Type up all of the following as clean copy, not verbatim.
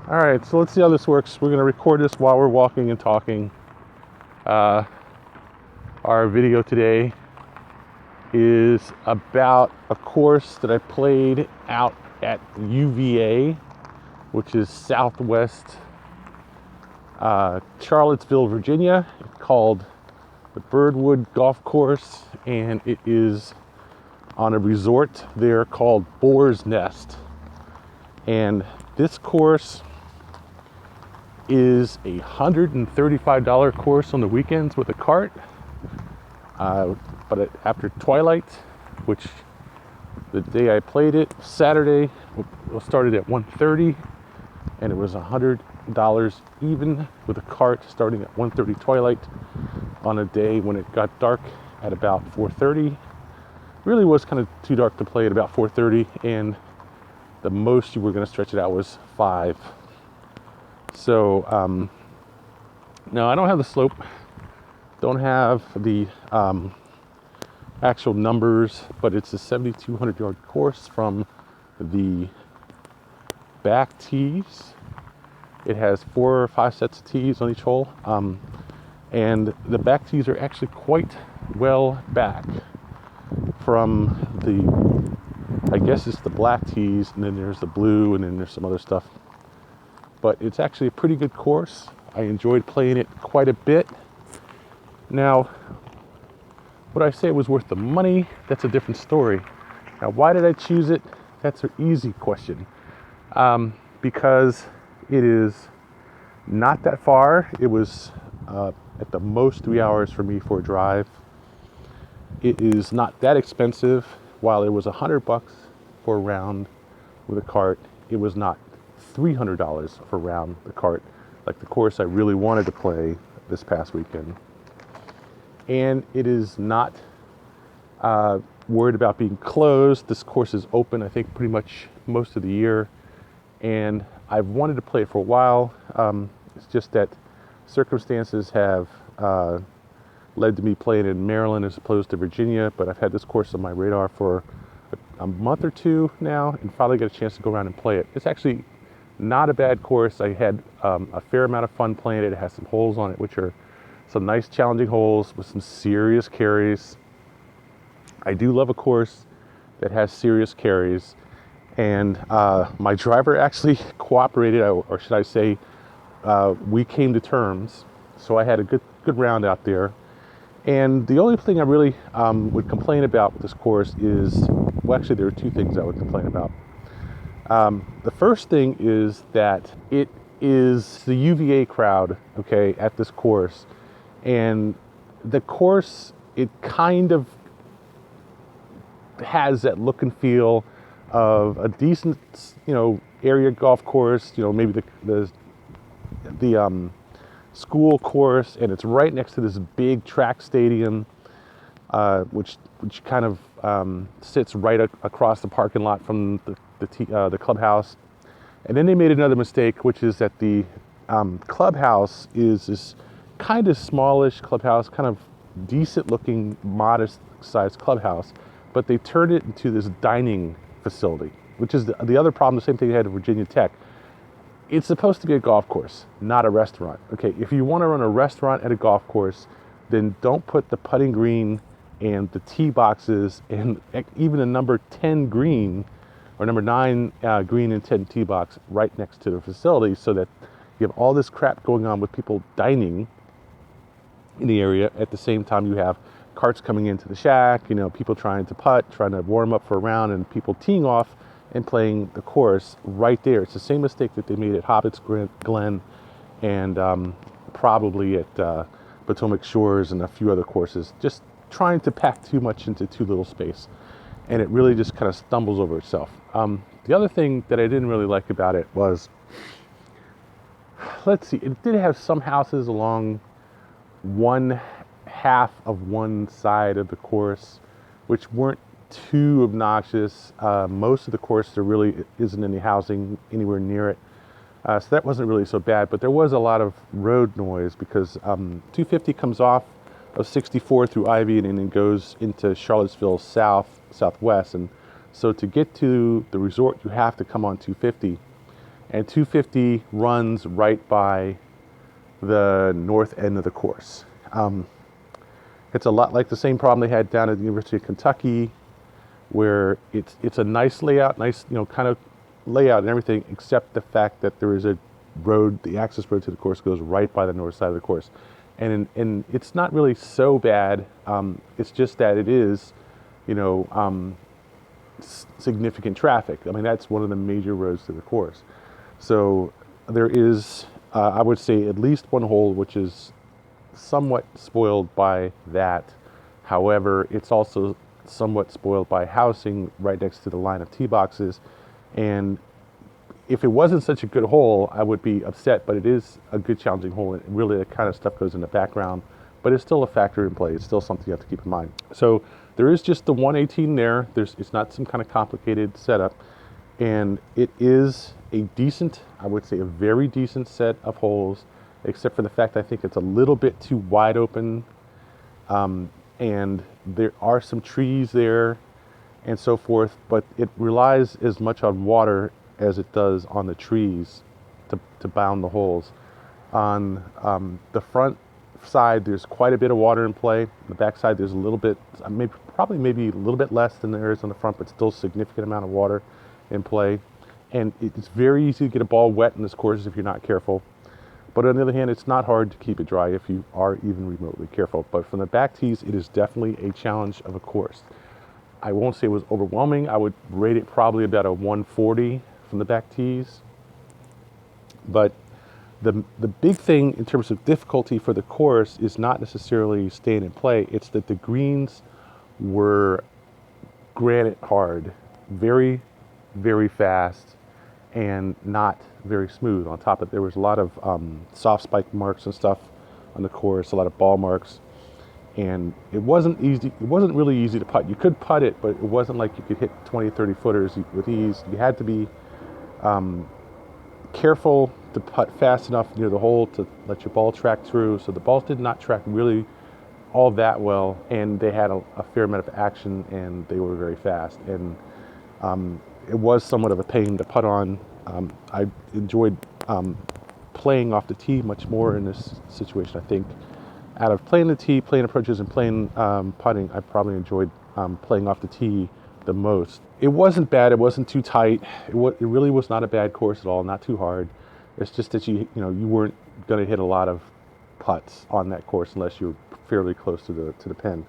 All right, so let's see how this works. We're going to record this while we're walking and talking. Our video today is about a course that I played out at UVA, which is southwest Charlottesville, Virginia. It's called the Birdwood Golf Course, and it is on a resort there called Boars Nest. And this course is a $135 course on the weekends with a cart. But after twilight, which the day I played it, Saturday, we started at $130, and it was $100 even with a cart starting at 1:30 twilight on a day when it got dark at about 4:30. Really was kind of too dark to play at about 4:30, and the most you were going to stretch it out was 5. So no, I don't have the slope, don't have the actual numbers, but it's a 7,200 yard course from the back tees. It has 4 or 5 sets of tees on each hole, and the back tees are actually quite well back from the, I guess it's the black tees, and then there's the blue, and then there's some other stuff. But it's actually a pretty good course. I enjoyed playing it quite a bit. Now, would I say it was worth the money? That's a different story. Now, why did I choose it? That's an easy question. Because it is not that far. It was at the most 3 hours for me for a drive. It is not that expensive. While it was $100 for a round with a cart, it was not $300 for a round the cart, like the course I really wanted to play this past weekend. And it is not worried about being closed. This course is open, I think, pretty much most of the year. And I've wanted to play it for a while. It's just that circumstances have led to me playing in Maryland as opposed to Virginia. But I've had this course on my radar for a month or two now, and finally got a chance to go around and play it. It's actually not a bad course. I had a fair amount of fun playing it. It has some holes on it, which are some nice challenging holes with some serious carries. I do love a course that has serious carries. And my driver actually cooperated, or should I say, we came to terms. So I had a good round out there. And the only thing I really would complain about with this course is, well, actually there are 2 things I would complain about. The first thing is that it is the UVA crowd, okay, at this course. And the course, it kind of has that look and feel of a decent, area golf course, maybe the school course, and it's right next to this big track stadium, which kind of sits right across the parking lot from the clubhouse. And then they made another mistake, which is that the clubhouse is this kind of smallish clubhouse, kind of decent looking, modest sized clubhouse, but they turned it into this dining facility, which is the other problem, the same thing they had at Virginia Tech. It's supposed to be a golf course, not a restaurant. Okay, if you want to run a restaurant at a golf course, then don't put the putting green and the tee boxes and even a number 10 green or number 9 green and 10 tee box right next to the facility, so that you have all this crap going on with people dining in the area. At the same time, you have carts coming into the shack, people trying to putt, trying to warm up for a round, and people teeing off and playing the course right there. It's the same mistake that they made at Hobbit's Glen and probably at Potomac Shores and a few other courses, just trying to pack too much into too little space. And it really just kind of stumbles over itself. The other thing that I didn't really like about it was, let's see, it did have some houses along one half of one side of the course, which weren't too obnoxious. Most of the course, there really isn't any housing anywhere near it. So that wasn't really so bad, but there was a lot of road noise because 250 comes off of 64 through Ivy and then goes into Charlottesville southwest. And so to get to the resort, you have to come on 250. and 250 runs right by the north end of the course. It's a lot like the same problem they had down at the University of Kentucky, where it's a nice layout, nice, kind of layout and everything, except the fact that there is a road, the access road to the course goes right by the north side of the course. And it's not really so bad. It's just that it is, significant traffic. I mean, that's one of the major roads to the course. So there is, I would say, at least one hole which is somewhat spoiled by that. However, it's also somewhat spoiled by housing right next to the line of tee boxes. And if it wasn't such a good hole, I would be upset, but it is a good challenging hole, and really that kind of stuff goes in the background, but it's still a factor in play. It's still something you have to keep in mind. So there is just the 118 there. It's not some kind of complicated setup, and it is a decent, I would say a very decent set of holes, except for the fact I think it's a little bit too wide open, and there are some trees there and so forth, but it relies as much on water as it does on the trees to bound the holes. On the front side, there's quite a bit of water in play. On the back side, there's a little bit, maybe a little bit less than there is on the front, but still a significant amount of water in play. And it's very easy to get a ball wet in this course if you're not careful. But on the other hand, it's not hard to keep it dry if you are even remotely careful. But from the back tees, it is definitely a challenge of a course. I won't say it was overwhelming. I would rate it probably about a 140 from the back tees. But the big thing in terms of difficulty for the course is not necessarily staying in play. It's that the greens were granite hard, very, very fast, and not very smooth. On top of it, there was a lot of soft spike marks and stuff on the course, a lot of ball marks. And it wasn't easy. It wasn't really easy to putt. You could putt it, but it wasn't like you could hit 20, 30 footers with ease. You had to be careful to putt fast enough near the hole to let your ball track through. So the balls did not track really all that well, and they had a fair amount of action, and they were very fast. And it was somewhat of a pain to putt on. I enjoyed playing off the tee much more in this situation, I think. Out of playing the tee, playing approaches, and playing putting, I probably enjoyed playing off the tee the most. It wasn't bad. It wasn't too tight. It really was not a bad course at all. Not too hard. It's just that you weren't going to hit a lot of putts on that course unless you were fairly close to the pin.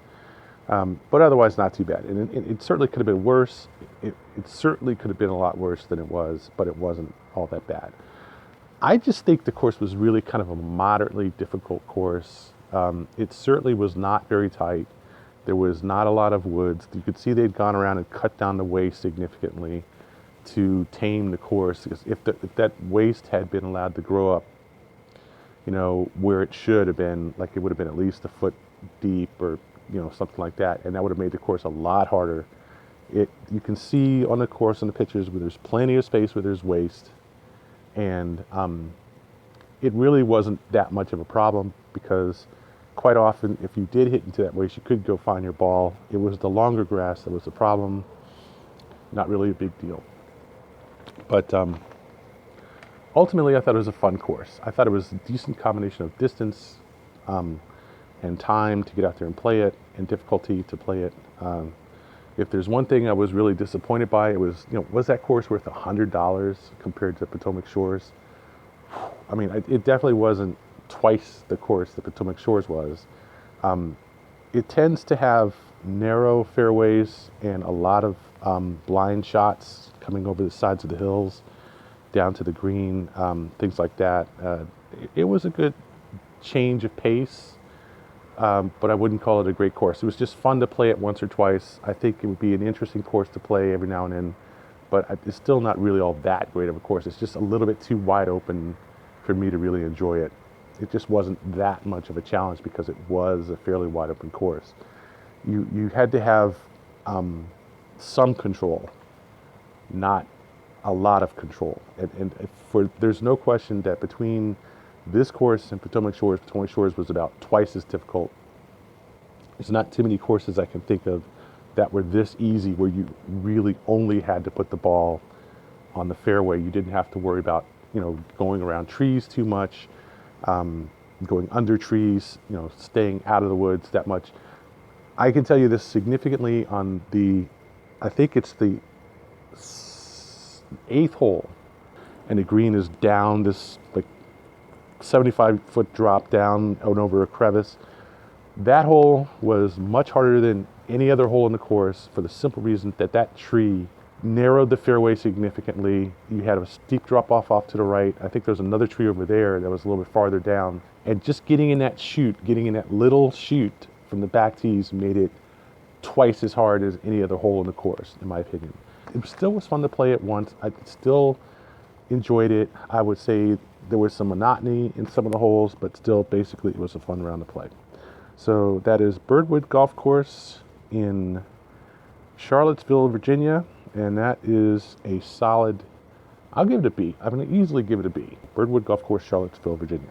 But otherwise, not too bad. And it certainly could have been worse. It certainly could have been a lot worse than it was, but it wasn't all that bad. I just think the course was really kind of a moderately difficult course. It certainly was not very tight. There was not a lot of woods. You could see they'd gone around and cut down the waste significantly to tame the course. Because if that waste had been allowed to grow up, where it should have been, like it would have been at least a foot deep or, something like that, and that would have made the course a lot harder. You can see on the course in the pictures where there's plenty of space where there's waste, and it really wasn't that much of a problem because quite often, if you did hit into that waste, you could go find your ball. It was the longer grass that was the problem. Not really a big deal. But ultimately, I thought it was a fun course. I thought it was a decent combination of distance and time to get out there and play it, and difficulty to play it. If there's one thing I was really disappointed by, it was, was that course worth $100 compared to Potomac Shores? I mean, it definitely wasn't twice the course that Potomac Shores was. It tends to have narrow fairways and a lot of blind shots coming over the sides of the hills down to the green, things like that. It was a good change of pace, but I wouldn't call it a great course. It was just fun to play it once or twice. I think it would be an interesting course to play every now and then, but it's still not really all that great of a course. It's just a little bit too wide open for me to really enjoy it. It just wasn't that much of a challenge because it was a fairly wide open course. You had to have some control, not a lot of control. And there's no question that between this course and Potomac Shores was about twice as difficult. There's not too many courses I can think of that were this easy where you really only had to put the ball on the fairway. You didn't have to worry about, going around trees too much, going under trees, staying out of the woods that much. I can tell you this significantly on I think it's the 8th hole, and the green is down this like 75-foot drop down and over a crevice. That hole was much harder than any other hole in the course for the simple reason that that tree narrowed the fairway significantly. You had a steep drop off to the right. I think there's another tree over there that was a little bit farther down. And just getting in that little chute from the back tees made it twice as hard as any other hole in the course, in my opinion. It still was fun to play it once. I still enjoyed it. I would say there was some monotony in some of the holes, but still basically it was a fun round to play. So that is Birdwood Golf Course in Charlottesville, Virginia, and that is a solid, I'll give it a B. I'm going to easily give it a B. Birdwood Golf Course, Charlottesville, Virginia.